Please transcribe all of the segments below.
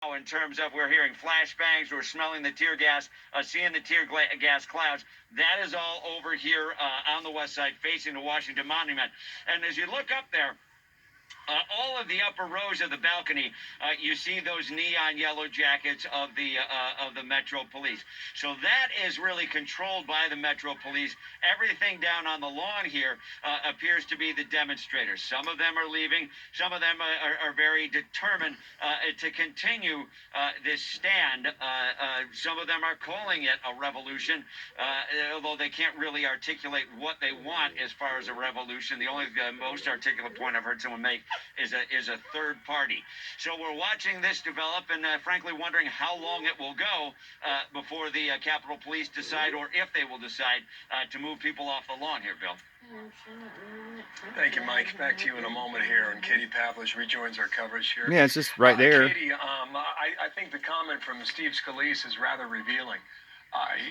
In terms of we're hearing flashbangs, we're smelling the tear gas, seeing the gas clouds. That is all over here on the west side facing the Washington Monument. And as you look up there, all of the upper rows of the balcony, you see those neon yellow jackets of the Metro Police. So that is really controlled by the Metro Police. Everything down on the lawn here appears to be the demonstrators. Some of them are leaving. Some of them are very determined to continue this stand. Some of them are calling it a revolution, although they can't really articulate what they want as far as a revolution. The only most articulate point I've heard someone make is a third party. So we're watching this develop and frankly wondering how long it will go before the Capitol Police decide, or if they will decide, to move people off the lawn here, Bill. Thank you, Mike. Back to you in a moment here, and Katie Pavlich rejoins our coverage here. Yeah, it's just right there. Katie, I think the comment from Steve Scalise is rather revealing.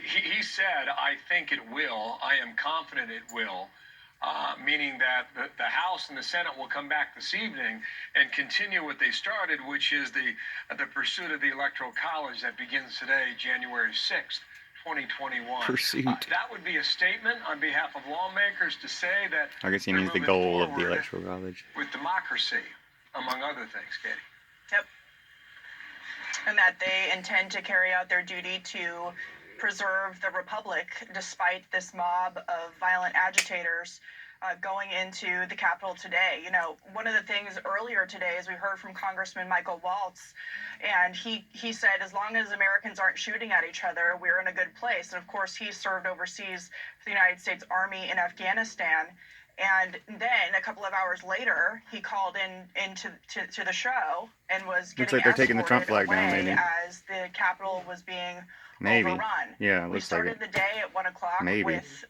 He said, I think it will. I am confident it will. Meaning that the House and the Senate will come back this evening and continue what they started, which is the pursuit of the Electoral College that begins today, January 6th, 2021. Pursuit. That would be a statement on behalf of lawmakers to say that I guess he means the goal of the Electoral College. With democracy, among other things, Katie. Yep. And that they intend to carry out their duty to preserve the republic despite this mob of violent agitators going into the Capitol today. You know, one of the things earlier today is we heard from Congressman Michael Waltz, and he said as long as Americans aren't shooting at each other, we're in a good place. And of course, he served overseas for the United States Army in Afghanistan. And then a couple of hours later, he called into the show and was getting looks like they're taking the Trump flag down, maybe, as the Capitol was being maybe overrun. Yeah, we started the day at 1 o'clock with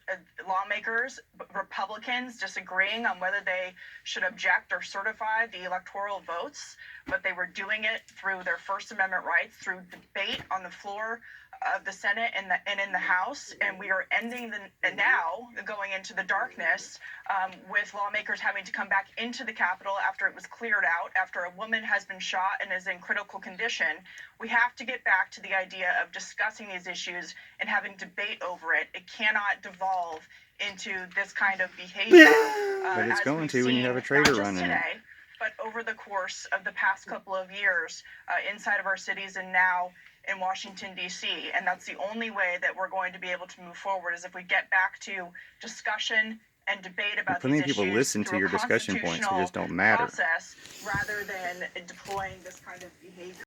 lawmakers, Republicans disagreeing on whether they should object or certify the electoral votes, but they were doing it through their First Amendment rights, through debate on the floor of the Senate and in the House, and we are ending now going into the darkness with lawmakers having to come back into the Capitol after it was cleared out, after a woman has been shot and is in critical condition. We have to get back to the idea of discussing these issues and having debate over it. It cannot devolve into this kind of behavior. But it's going to when you have a traitor running it. But over the course of the past couple of years, inside of our cities and now in Washington, D.C., and that's the only way that we're going to be able to move forward, is if we get back to discussion and debate about these issues. People listen to your discussion points, they just don't matter. Process, rather than deploying this kind of behavior.